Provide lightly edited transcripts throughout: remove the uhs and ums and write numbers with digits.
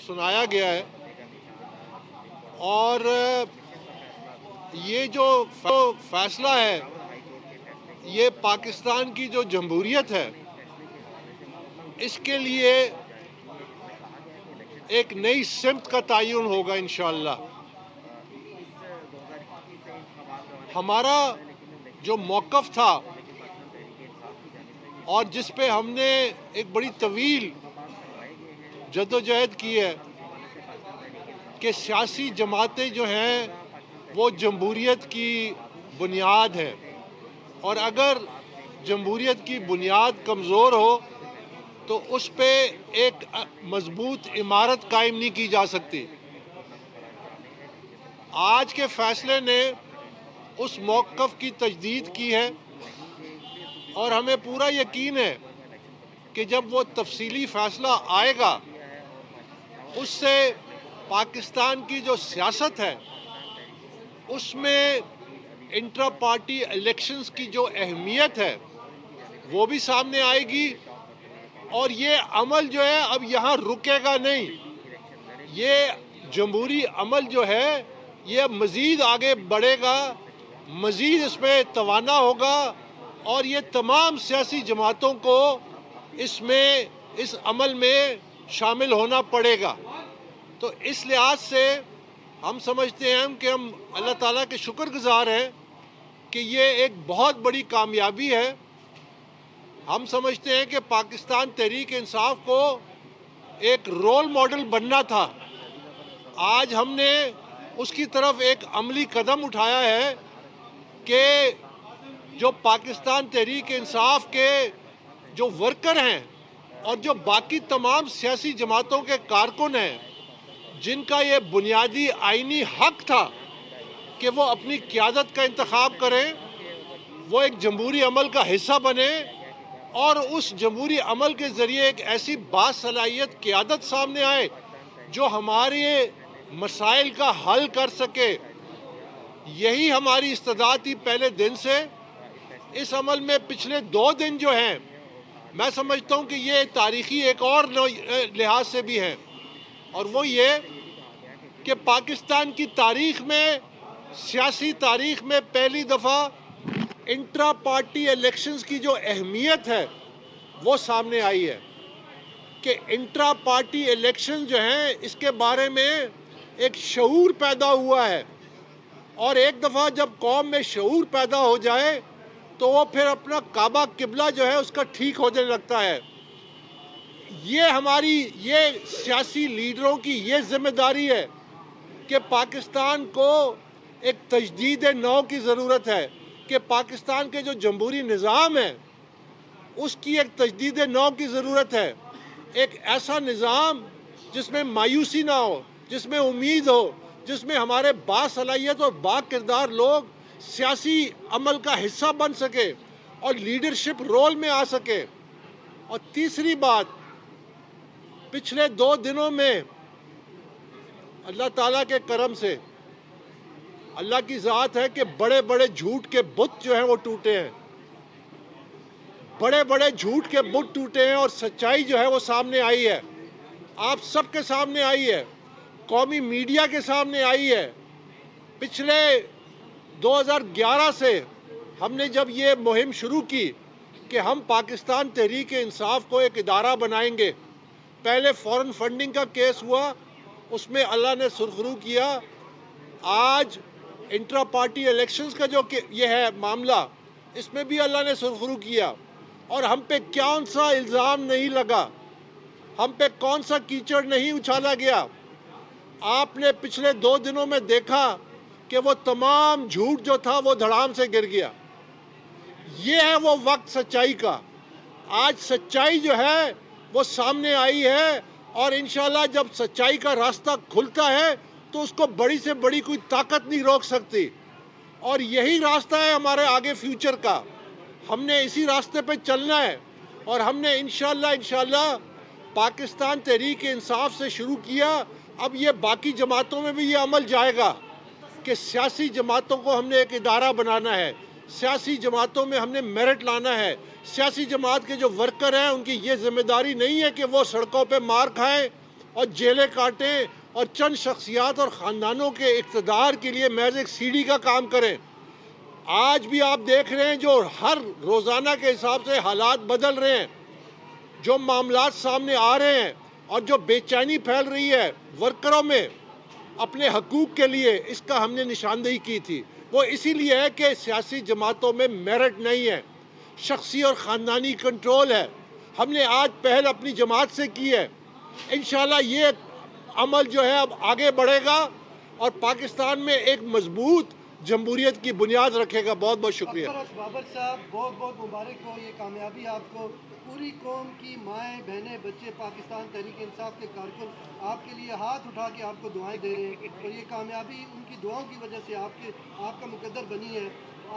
سنایا گیا ہے، اور یہ جو فیصلہ ہے یہ پاکستان کی جو جمہوریت ہے اس کے لیے ایک نئی سمت کا تعین ہوگا انشاءاللہ۔ ہمارا جو موقف تھا اور جس پہ ہم نے ایک بڑی طویل جدوجہد کی ہے کہ سیاسی جماعتیں جو ہیں وہ جمہوریت کی بنیاد ہے، اور اگر جمہوریت کی بنیاد کمزور ہو تو اس پہ ایک مضبوط عمارت قائم نہیں کی جا سکتی۔ آج کے فیصلے نے اس موقف کی تجدید کی ہے، اور ہمیں پورا یقین ہے کہ جب وہ تفصیلی فیصلہ آئے گا اس سے پاکستان کی جو سیاست ہے اس میں انٹرا پارٹی الیکشنز کی جو اہمیت ہے وہ بھی سامنے آئے گی، اور یہ عمل جو ہے اب یہاں رکے گا نہیں۔ یہ جمہوری عمل جو ہے یہ مزید آگے بڑھے گا، مزید اس میں توانا ہوگا، اور یہ تمام سیاسی جماعتوں کو اس عمل میں شامل ہونا پڑے گا۔ تو اس لحاظ سے ہم سمجھتے ہیں کہ ہم اللہ تعالیٰ کے شکر گزار ہیں کہ یہ ایک بہت بڑی کامیابی ہے۔ ہم سمجھتے ہیں کہ پاکستان تحریک انصاف کو ایک رول ماڈل بننا تھا، آج ہم نے اس کی طرف ایک عملی قدم اٹھایا ہے کہ جو پاکستان تحریک انصاف کے جو ورکر ہیں اور جو باقی تمام سیاسی جماعتوں کے کارکن ہیں جن کا یہ بنیادی آئینی حق تھا کہ وہ اپنی قیادت کا انتخاب کریں، وہ ایک جمہوری عمل کا حصہ بنے اور اس جمہوری عمل کے ذریعے ایک ایسی باصلاحیت قیادت سامنے آئے جو ہمارے مسائل کا حل کر سکے۔ یہی ہماری استعداد تھی پہلے دن سے۔ اس عمل میں پچھلے 2 دن جو ہیں میں سمجھتا ہوں کہ یہ تاریخی ایک اور لحاظ سے بھی ہے، اور وہ یہ کہ پاکستان کی تاریخ میں، سیاسی تاریخ میں پہلی دفعہ انٹرا پارٹی الیکشنز کی جو اہمیت ہے وہ سامنے آئی ہے کہ انٹرا پارٹی الیکشن جو ہیں اس کے بارے میں ایک شعور پیدا ہوا ہے، اور ایک دفعہ جب قوم میں شعور پیدا ہو جائے تو وہ پھر اپنا کعبہ قبلہ جو ہے اس کا ٹھیک ہونے لگتا ہے۔ یہ سیاسی لیڈروں کی یہ ذمہ داری ہے کہ پاکستان کو ایک تجدید نو کی ضرورت ہے، کہ پاکستان کے جو جمہوری نظام ہے اس کی ایک تجدید نو کی ضرورت ہے، ایک ایسا نظام جس میں مایوسی نہ ہو، جس میں امید ہو، جس میں ہمارے باصلاحیت اور با کردار لوگ سیاسی عمل کا حصہ بن سکے اور لیڈرشپ رول میں آ سکے۔ اور تیسری بات، پچھلے 2 دنوں میں اللہ تعالیٰ کے کرم سے، اللہ کی ذات ہے کہ بڑے بڑے جھوٹ کے بت جو ہیں وہ ٹوٹے ہیں، بڑے بڑے جھوٹ کے بت ٹوٹے ہیں، اور سچائی جو ہے وہ سامنے آئی ہے، آپ سب کے سامنے آئی ہے، قومی میڈیا کے سامنے آئی ہے۔ پچھلے 2011 سے ہم نے جب یہ مہم شروع کی کہ ہم پاکستان تحریک انصاف کو ایک ادارہ بنائیں گے، پہلے فورن فنڈنگ کا کیس ہوا، اس میں اللہ نے سرخرو کیا، آج انٹرا پارٹی الیکشنز کا جو یہ ہے معاملہ، اس میں بھی اللہ نے سرخرو کیا، اور ہم پہ کون سا الزام نہیں لگا، ہم پہ کون سا کیچڑ نہیں اچھالا گیا۔ آپ نے پچھلے 2 دنوں میں دیکھا کہ وہ تمام جھوٹ جو تھا وہ دھڑام سے گر گیا۔ یہ ہے وہ وقت سچائی کا۔ آج سچائی جو ہے وہ سامنے آئی ہے، اور انشاءاللہ جب سچائی کا راستہ کھلتا ہے تو اس کو بڑی سے بڑی کوئی طاقت نہیں روک سکتی، اور یہی راستہ ہے ہمارے آگے فیوچر کا۔ ہم نے اسی راستے پہ چلنا ہے، اور ہم نے انشاءاللہ پاکستان تحریک انصاف سے شروع کیا، اب یہ باقی جماعتوں میں بھی یہ عمل جائے گا کہ سیاسی جماعتوں کو ہم نے ایک ادارہ بنانا ہے، سیاسی جماعتوں میں ہم نے میرٹ لانا ہے، سیاسی جماعت کے جو ورکر ہیں ان کی یہ ذمہ داری نہیں ہے کہ وہ سڑکوں پہ مار کھائیں، اور جیلیں کاٹیں اور چند شخصیات اور خاندانوں کے اقتدار کے لیے محض ایک سیڑھی کا کام کریں۔ آج بھی آپ دیکھ رہے ہیں جو ہر روزانہ کے حساب سے حالات بدل رہے ہیں، جو معاملات سامنے آ رہے ہیں اور جو بے چینی پھیل رہی ہے ورکروں میں اپنے حقوق کے لیے، اس کا ہم نے نشاندہی کی تھی۔ وہ اسی لیے ہے کہ سیاسی جماعتوں میں میرٹ نہیں ہے، شخصی اور خاندانی کنٹرول ہے۔ ہم نے آج پہل اپنی جماعت سے کی ہے، انشاءاللہ یہ عمل جو ہے اب آگے بڑھے گا اور پاکستان میں ایک مضبوط جمہوریت کی بنیاد رکھے گا۔ بہت بہت شکریہ۔ بابر صاحب بہت بہت مبارک ہو، یہ کامیابی آپ کو، پوری قوم کی مائیں بہنیں بچے پاکستان تحریک انصاف کے کارکن آپ کے لیے ہاتھ اٹھا کے آپ کو دعائیں دے رہے ہیں، اور یہ کامیابی ان کی دعاؤں کی وجہ سے آپ کا مقدر بنی ہے۔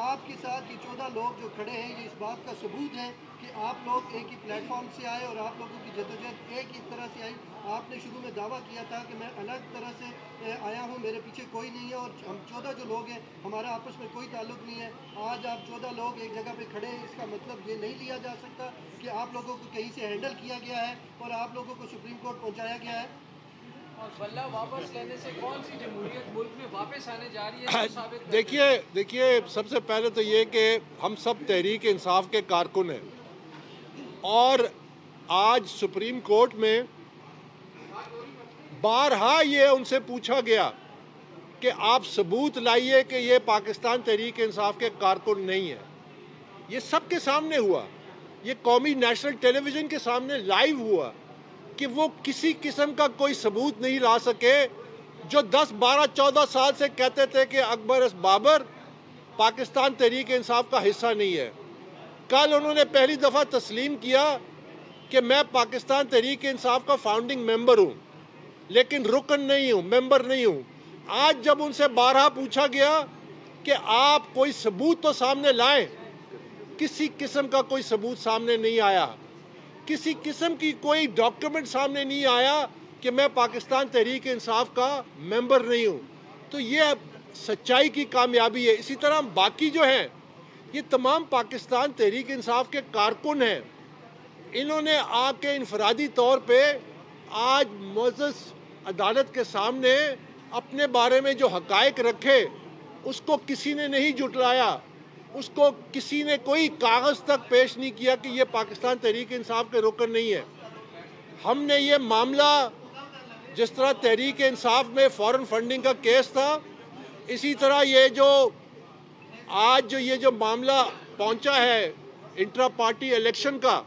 آپ کے ساتھ یہ 14 لوگ جو کھڑے ہیں، یہ اس بات کا ثبوت ہے کہ آپ لوگ ایک ہی پلیٹ فارم سے آئے اور آپ لوگوں کی جدوجہد ایک ہی طرح سے آئی۔ آپ نے شروع میں دعویٰ کیا تھا کہ میں الگ طرح سے آیا ہوں، میرے پیچھے کوئی نہیں ہے، اور ہم 14 جو لوگ ہیں ہمارا آپس میں کوئی تعلق نہیں ہے۔ آج آپ 14 لوگ ایک جگہ پہ کھڑے ہیں، اس کا مطلب یہ نہیں لیا جا سکتا کہ آپ لوگوں کو کہیں سے ہینڈل کیا گیا ہے اور آپ لوگوں کو سپریم کورٹ پہنچایا گیا ہے۔ اور بلہ واپس لینے سے کون سی جمہوریت ملک میں واپس آنے جا رہی ہے، جو ثابت دیکھیے سب سے پہلے تو یہ کہ ہم سب تحریک انصاف کے کارکن ہیں، اور آج سپریم کورٹ میں بارہا یہ ان سے پوچھا گیا کہ آپ ثبوت لائیے کہ یہ پاکستان تحریک انصاف کے کارکن نہیں ہے۔ یہ سب کے سامنے ہوا، یہ قومی نیشنل ٹیلی ویژن کے سامنے لائیو ہوا کہ وہ کسی قسم کا کوئی ثبوت نہیں لا سکے، جو 10 12 14 سال سے کہتے تھے کہ اکبر بابر پاکستان تحریک انصاف کا حصہ نہیں ہے۔ کل انہوں نے پہلی دفعہ تسلیم کیا کہ میں پاکستان تحریک انصاف کا فاؤنڈنگ ممبر ہوں، لیکن رکن نہیں ہوں، ممبر نہیں ہوں۔ آج جب ان سے بارہا پوچھا گیا کہ آپ کوئی ثبوت تو سامنے لائیں، کسی قسم کا کوئی ثبوت سامنے نہیں آیا، کسی قسم کی کوئی ڈاکیومنٹ سامنے نہیں آیا کہ میں پاکستان تحریک انصاف کا ممبر نہیں ہوں۔ تو یہ سچائی کی کامیابی ہے۔ اسی طرح باقی جو ہیں یہ تمام پاکستان تحریک انصاف کے کارکن ہیں، انہوں نے آ کے انفرادی طور پہ آج معزز عدالت کے سامنے اپنے بارے میں جو حقائق رکھے، اس کو کسی نے نہیں جھٹلایا، اس کو کسی نے کوئی کاغذ تک پیش نہیں کیا کہ یہ پاکستان تحریک انصاف کے رکن نہیں ہے۔ ہم نے یہ معاملہ جس طرح تحریک انصاف میں فورن فنڈنگ کا کیس تھا، اسی طرح یہ جو معاملہ پہنچا ہے انٹرا پارٹی الیکشن کا،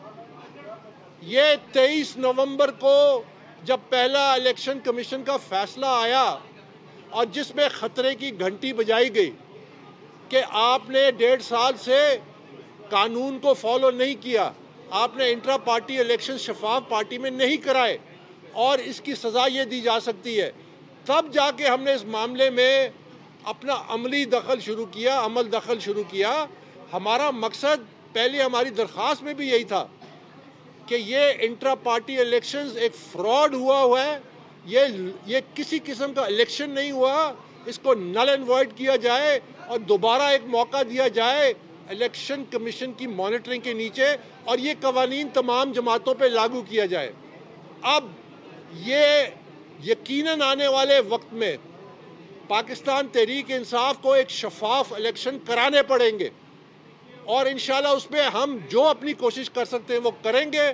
یہ 23 نومبر کو جب پہلا الیکشن کمیشن کا فیصلہ آیا اور جس میں خطرے کی گھنٹی بجائی گئی کہ آپ نے 1.5 سال سے قانون کو فالو نہیں کیا، آپ نے انٹرا پارٹی الیکشن شفاف پارٹی میں نہیں کرائے اور اس کی سزا یہ دی جا سکتی ہے، تب جا کے ہم نے اس معاملے میں اپنا عمل دخل شروع کیا۔ ہمارا مقصد پہلے ہماری درخواست میں بھی یہی تھا کہ یہ انٹرا پارٹی الیکشنز ایک فراڈ ہوا ہے، یہ کسی قسم کا الیکشن نہیں ہوا، اس کو نل اینڈ وائڈ کیا جائے اور دوبارہ ایک موقع دیا جائے الیکشن کمیشن کی مانیٹرنگ کے نیچے، اور یہ قوانین تمام جماعتوں پہ لاگو کیا جائے۔ اب یہ یقیناً آنے والے وقت میں پاکستان تحریک انصاف کو ایک شفاف الیکشن کرانے پڑیں گے، اور انشاءاللہ اس میں ہم جو اپنی کوشش کر سکتے ہیں وہ کریں گے۔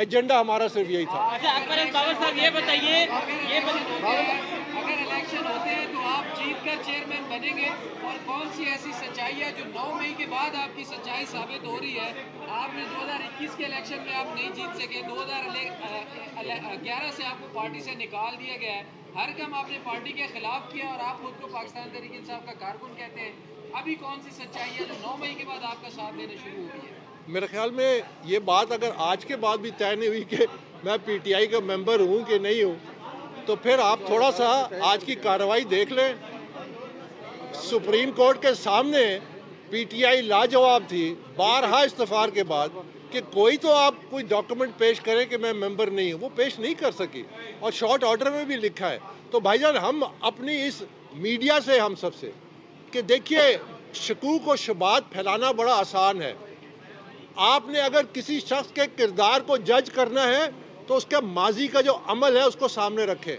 ایجنڈا ہمارا صرف یہی تھا۔ اچھا اکبر بابر صاحب یہ بتائیے، اگر الیکشن ہوتے ہیں تو آپ جیت کر چیئرمین بنیں گے، اور کون سی ایسی سچائی ہے جو 9 مئی کے بعد آپ کی سچائی ثابت ہو رہی ہے؟ آپ نے 2021 کے الیکشن میں آپ نہیں جیت سکے، 2011 سے آپ کو پارٹی سے نکال دیا گیا ہے، ہر کام آپ نے پارٹی کے خلاف کیا اور آپ خود کو پاکستان تحریک انصاف کا کارکن کہتے ہیں۔ ابھی کون سی سچائی ہے جو 9 مئی کے بعد آپ کا ساتھ دینا شروع ہو گئی ہے؟ میرے خیال میں یہ بات اگر آج کے بعد بھی طے نہیں ہوئی کہ میں پی ٹی آئی کا ممبر ہوں کہ نہیں ہوں، تو پھر آپ تھوڑا سا آج کی کارروائی دیکھ لیں۔ سپریم کورٹ کے سامنے پی ٹی آئی لاجواب تھی بارہا استفار کے بعد کہ کوئی ڈاکومنٹ پیش کرے کہ میں ممبر نہیں ہوں، وہ پیش نہیں کر سکی، اور شارٹ آرڈر میں بھی لکھا ہے۔ تو بھائی جان، ہم اپنی اس میڈیا سے ہم سب سے کہ دیکھیے، شکوک و شبہات پھیلانا بڑا آسان ہے۔ آپ نے اگر کسی شخص کے کردار کو جج کرنا ہے تو اس کے ماضی کا جو عمل ہے اس کو سامنے رکھیں.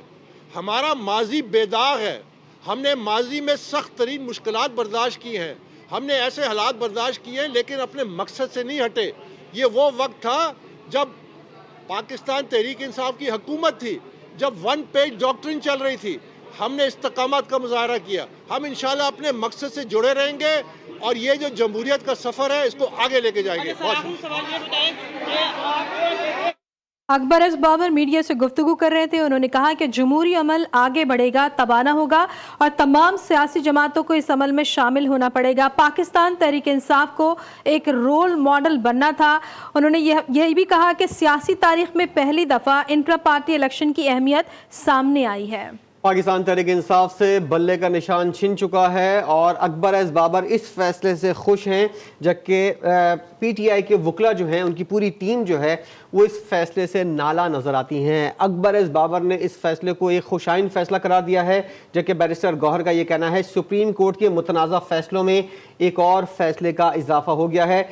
ہمارا ماضی بے داغ ہے. ہم نے ماضی میں سخت ترین مشکلات برداشت کی ہیں. ہم نے ایسے حالات برداشت کیے ہیں لیکن اپنے مقصد سے نہیں ہٹے. یہ وہ وقت تھا جب پاکستان تحریک انصاف کی حکومت تھی, جب ون پیج ڈاکٹرن چل رہی تھی. ہم نے استقامت کا مظاہرہ کیا. ہم انشاءاللہ اپنے مقصد سے جڑے رہیں گے اور یہ جو جمہوریت کا سفر ہے اس کو آگے لے کے جائیں گے. اکبر ایس بابر میڈیا سے گفتگو کر رہے تھے. انہوں نے کہا کہ جمہوری عمل آگے بڑھے گا, تباہ ہوگا اور تمام سیاسی جماعتوں کو اس عمل میں شامل ہونا پڑے گا. پاکستان تحریک انصاف کو ایک رول ماڈل بننا تھا. انہوں نے یہ بھی کہا کہ سیاسی تاریخ میں پہلی دفعہ انٹرا پارٹی الیکشن کی اہمیت سامنے آئی ہے. پاکستان تحریک انصاف سے بلے کا نشان چھن چکا ہے اور اکبر ایس بابر اس فیصلے سے خوش ہیں, جبکہ پی ٹی آئی کے وکلا جو ہیں ان کی پوری ٹیم جو ہے وہ اس فیصلے سے نالا نظر آتی ہیں. اکبر ایس بابر نے اس فیصلے کو ایک خوشائن فیصلہ قرار دیا ہے, جبکہ بیرسٹر گوہر کا یہ کہنا ہے سپریم کورٹ کے متنازع فیصلوں میں ایک اور فیصلے کا اضافہ ہو گیا ہے.